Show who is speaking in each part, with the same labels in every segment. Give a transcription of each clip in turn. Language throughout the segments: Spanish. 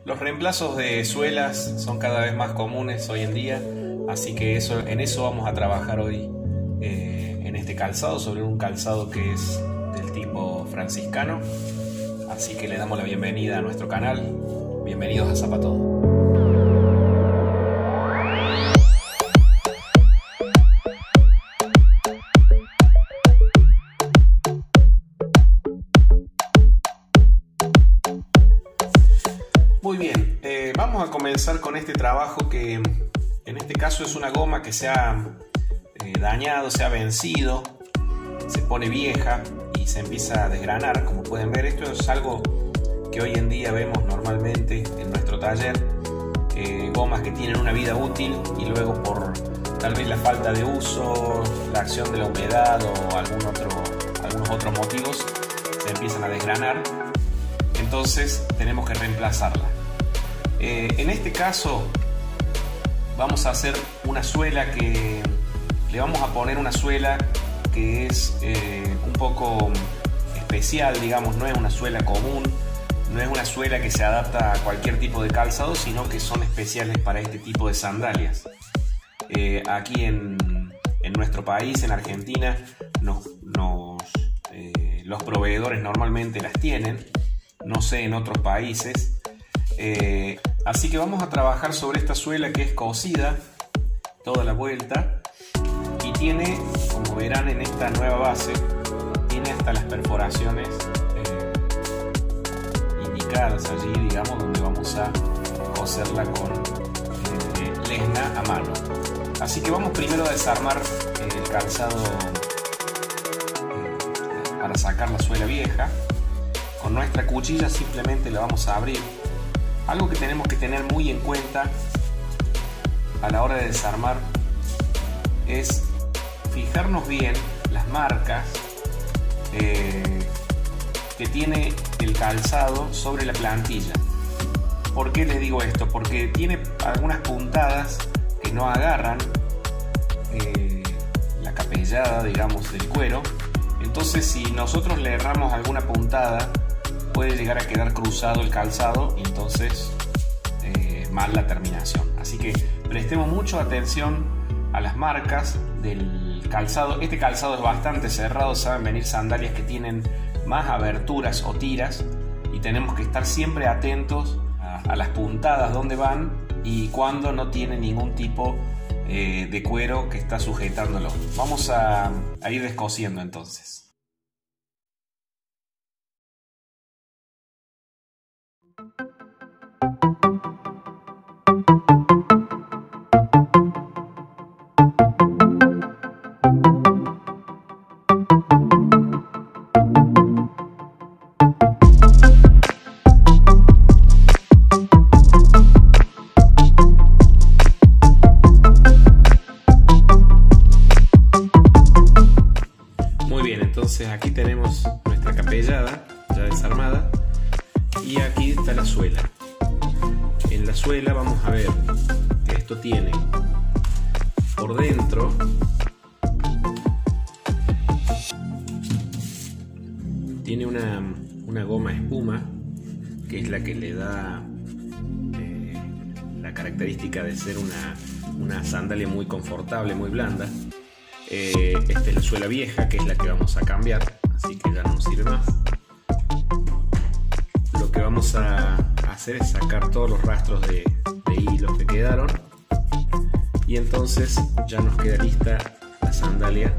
Speaker 1: Los reemplazos de suelas son cada vez más comunes hoy en día, así que en eso vamos a trabajar hoy en este calzado, sobre un calzado que es del tipo franciscano. Así que le damos la bienvenida a nuestro canal. Bienvenidos a Zapatodo. Muy bien, vamos a comenzar con este trabajo que en este caso es una goma que se ha dañado, se ha vencido, se pone vieja y se empieza a desgranar. Como pueden ver, esto es algo que hoy en día vemos normalmente en nuestro taller, gomas que tienen una vida útil y luego por tal vez la falta de uso, la acción de la humedad o algunos otros motivos se empiezan a desgranar. Entonces tenemos que reemplazarla. En este caso vamos a hacer una suela que le vamos a poner una suela que es un poco especial, digamos. No es una suela común, no es una suela que se adapta a cualquier tipo de calzado, sino que son especiales para este tipo de sandalias. Aquí en nuestro país, en Argentina, los proveedores normalmente las tienen. No sé en otros países. Así que vamos a trabajar sobre esta suela que es cosida toda la vuelta y tiene, como verán en esta nueva base, tiene hasta las perforaciones indicadas allí, digamos, donde vamos a coserla con lesna a mano. Así que vamos primero a desarmar el calzado para sacar la suela vieja. Con nuestra cuchilla simplemente la vamos a abrir. Algo que tenemos que tener muy en cuenta a la hora de desarmar es fijarnos bien las marcas que tiene el calzado sobre la plantilla. ¿Por qué les digo esto? Porque tiene algunas puntadas que no agarran la capellada, digamos, del cuero. Entonces, si nosotros le erramos alguna puntada, puede llegar a quedar cruzado el calzado y entonces mal la terminación. Así que prestemos mucha atención a las marcas del calzado. Este calzado es bastante cerrado, saben venir sandalias que tienen más aberturas o tiras y tenemos que estar siempre atentos a las puntadas donde van y cuando no tiene ningún tipo de cuero que está sujetándolo. Vamos a ir descosiendo entonces. Muy bien, entonces aquí tenemos nuestra capellada ya desarmada y aquí está la suela. En la suela vamos a ver que esto tiene por dentro tiene una goma espuma que es la que le da la característica de ser una sandalia muy confortable, muy blanda. Esta es la suela vieja, que es la que vamos a cambiar, así que ya no nos sirve más. Lo que vamos a hacer es sacar todos los rastros de hilos que quedaron y entonces ya nos queda lista la sandalia.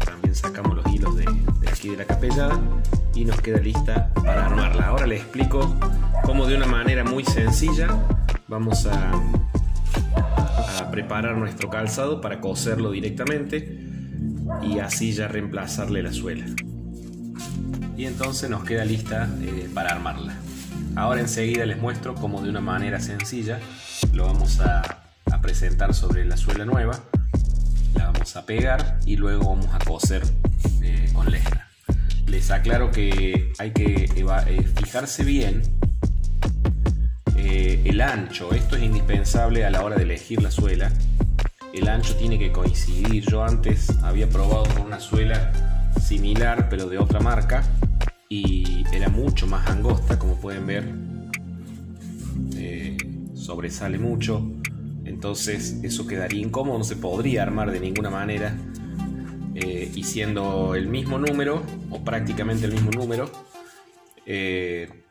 Speaker 1: También sacamos los hilos de aquí de la capellada y nos queda lista para armarla. Ahora les explico cómo de una manera muy sencilla vamos a preparar nuestro calzado para coserlo directamente y así ya reemplazarle la suela. Y entonces nos queda lista para armarla. Ahora enseguida les muestro cómo de una manera sencilla lo vamos a presentar sobre la suela nueva. La vamos a pegar y luego vamos a coser con lesna. Les aclaro que hay que fijarse bien el ancho. Esto es indispensable a la hora de elegir la suela. El ancho tiene que coincidir. Yo antes había probado con una suela similar pero de otra marca y era mucho más angosta, como pueden ver. sobresale mucho, entonces eso quedaría incómodo, no se podría armar de ninguna manera. Y siendo el mismo número, o prácticamente el mismo número,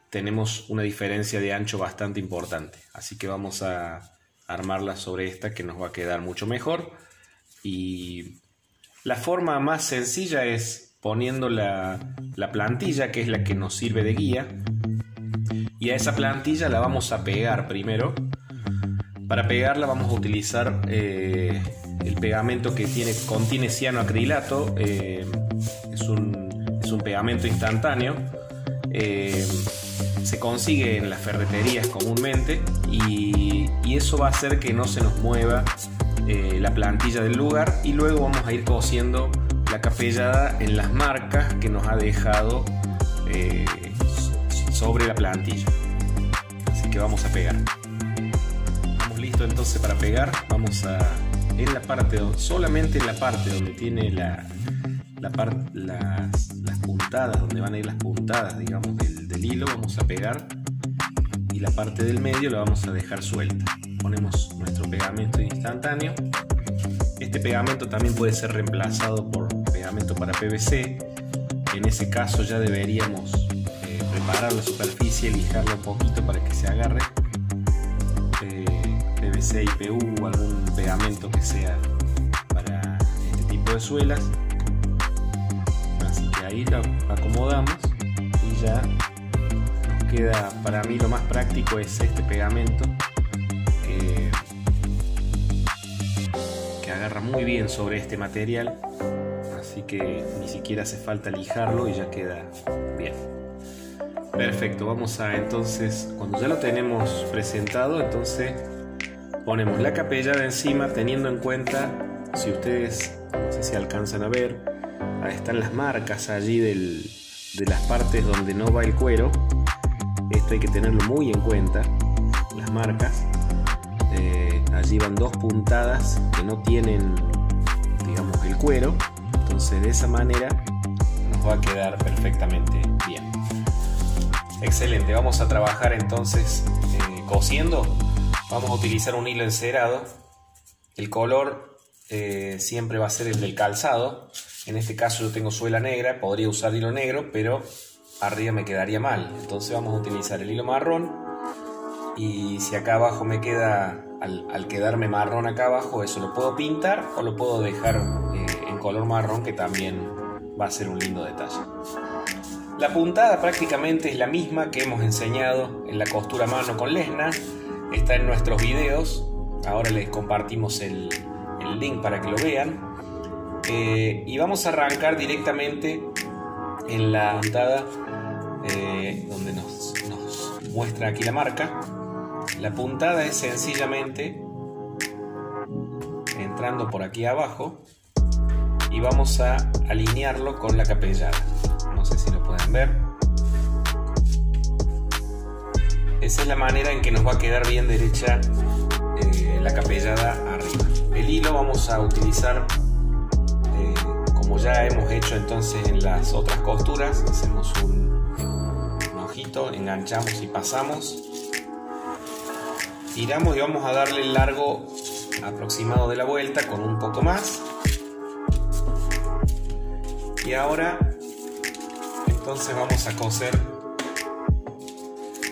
Speaker 1: tenemos una diferencia de ancho bastante importante. Así que vamos a armarla sobre esta, que nos va a quedar mucho mejor. Y la forma más sencilla es poniendo la plantilla, que es la que nos sirve de guía, y a esa plantilla la vamos a pegar primero. Para pegarla vamos a utilizar el pegamento que contiene cianoacrilato. Es un pegamento instantáneo. Se consigue en las ferreterías comúnmente, y eso va a hacer que no se nos mueva la plantilla del lugar, y luego vamos a ir cosiendo la capellada en las marcas que nos ha dejado sobre la plantilla. Así que vamos a pegar. Estamos listos entonces para pegar. Vamos a, solamente en la parte donde tiene las puntadas, donde van a ir las puntadas, digamos, del hilo, vamos a pegar, y la parte del medio la vamos a dejar suelta. Ponemos nuestro pegamento instantáneo. Este pegamento también puede ser reemplazado por pegamento para PVC. En ese caso ya deberíamos preparar la superficie, lijarla un poquito para que se agarre. PVC, IPU o algún pegamento que sea para este tipo de suelas. Así que ahí lo acomodamos y ya nos queda. Para mí lo más práctico es este pegamento que agarra muy bien sobre este material, así que ni siquiera hace falta lijarlo y ya queda bien. Perfecto, vamos a entonces, cuando ya lo tenemos presentado, entonces ponemos la capellada encima, teniendo en cuenta, si ustedes, no sé si alcanzan a ver, ahí están las marcas allí de las partes donde no va el cuero. Esto hay que tenerlo muy en cuenta, las marcas. Allí van dos puntadas que no tienen, digamos, el cuero, entonces de esa manera nos va a quedar perfectamente bien. Excelente, vamos a trabajar entonces cosiendo. Vamos a utilizar un hilo encerado. El color siempre va a ser el del calzado. En este caso yo tengo suela negra, podría usar hilo negro, pero arriba me quedaría mal. Entonces vamos a utilizar el hilo marrón, y si acá abajo me queda, al quedarme marrón acá abajo, eso lo puedo pintar o lo puedo dejar en color marrón, que también va a ser un lindo detalle. La puntada prácticamente es la misma que hemos enseñado en la costura a mano con lesna. Está en nuestros videos. Ahora les compartimos el link para que lo vean. Y vamos a arrancar directamente en la puntada donde nos muestra aquí la marca. La puntada es sencillamente entrando por aquí abajo, y vamos a alinearlo con la capellada. No sé si lo pueden ver. Esa es la manera en que nos va a quedar bien derecha la capellada arriba. El hilo vamos a utilizar como ya hemos hecho entonces en las otras costuras. Hacemos un ojito, enganchamos y pasamos, tiramos y vamos a darle el largo aproximado de la vuelta con un poco más. Y ahora entonces vamos a coser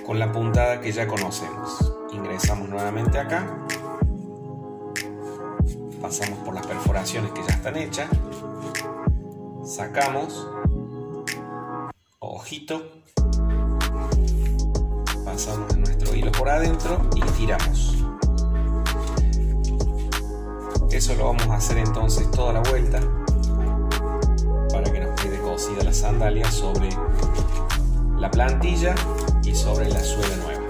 Speaker 1: con la puntada que ya conocemos. Ingresamos nuevamente acá, pasamos por las perforaciones que ya están hechas, sacamos, ojito, pasamos nuestro hilo por adentro y tiramos. Eso lo vamos a hacer entonces toda la vuelta, para que nos quede cosida la sandalia sobre la plantilla y sobre la suela nueva.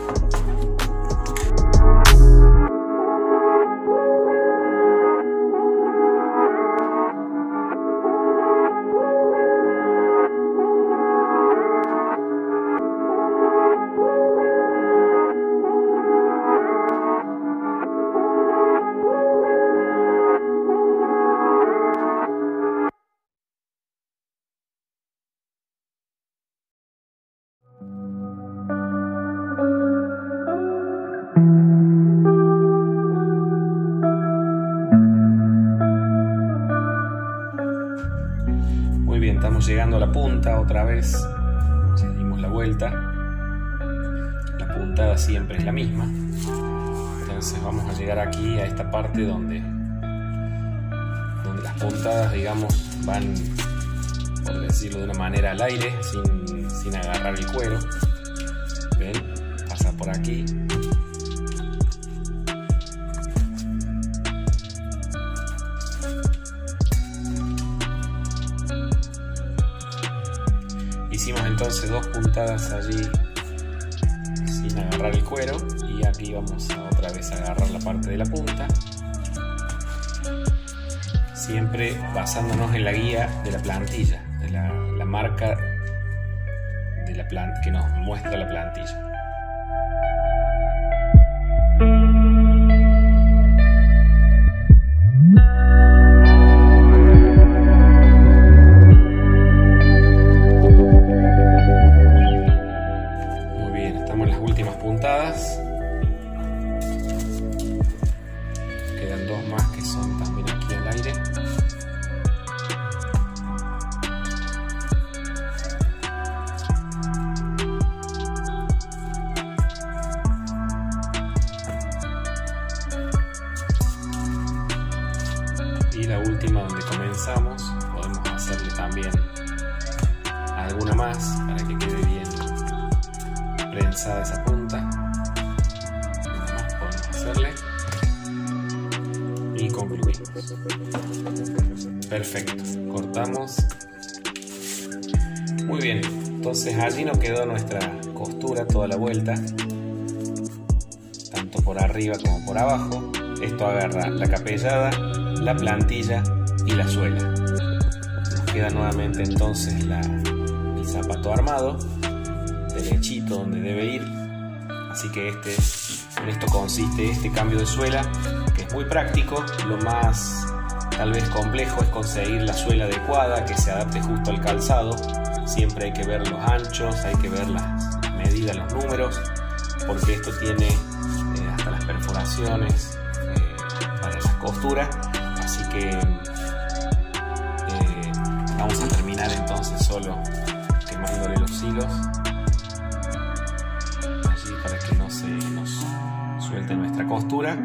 Speaker 1: llegando a la punta otra vez, si dimos la vuelta, la puntada siempre es la misma. Entonces vamos a llegar aquí a esta parte donde las puntadas, digamos, van, por decirlo de una manera, al aire, sin agarrar el cuero. ¿Ven? Pasa por aquí. Hicimos entonces 2 puntadas allí sin agarrar el cuero, y aquí vamos a otra vez a agarrar la parte de la punta, siempre basándonos en la guía de la plantilla, de la marca de la que nos muestra la plantilla. Puntadas, quedan 2 más que son también aquí al aire. Y la última donde comenzamos, podemos hacerle también alguna más para que quede bien prensada esa punta. Nada más podemos hacerle y concluimos. Perfecto, cortamos. Muy bien, entonces allí nos quedó nuestra costura toda la vuelta, tanto por arriba como por abajo. Esto agarra la capellada, la plantilla y la suela. Nos queda nuevamente entonces el zapato armado, derechito donde debe ir. Así que en esto consiste este cambio de suela, que es muy práctico. Lo más tal vez complejo es conseguir la suela adecuada que se adapte justo al calzado. Siempre hay que ver los anchos, hay que ver las medidas, los números, porque esto tiene hasta las perforaciones para la costura. Así que vamos a terminar entonces solo quemándole los hilos para que no se nos suelte nuestra costura,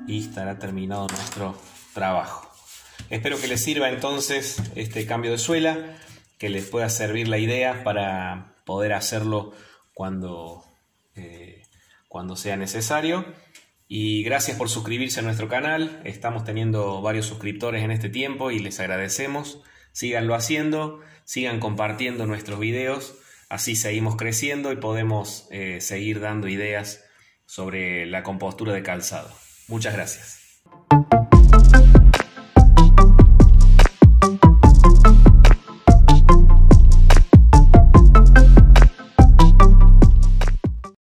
Speaker 1: y estará terminado nuestro trabajo. Espero que les sirva entonces este cambio de suela, que les pueda servir la idea para poder hacerlo cuando sea necesario. Y gracias por suscribirse a nuestro canal. Estamos teniendo varios suscriptores en este tiempo y les agradecemos. Síganlo haciendo, sigan compartiendo nuestros videos. Así seguimos creciendo y podemos seguir dando ideas sobre la compostura de calzado. Muchas gracias.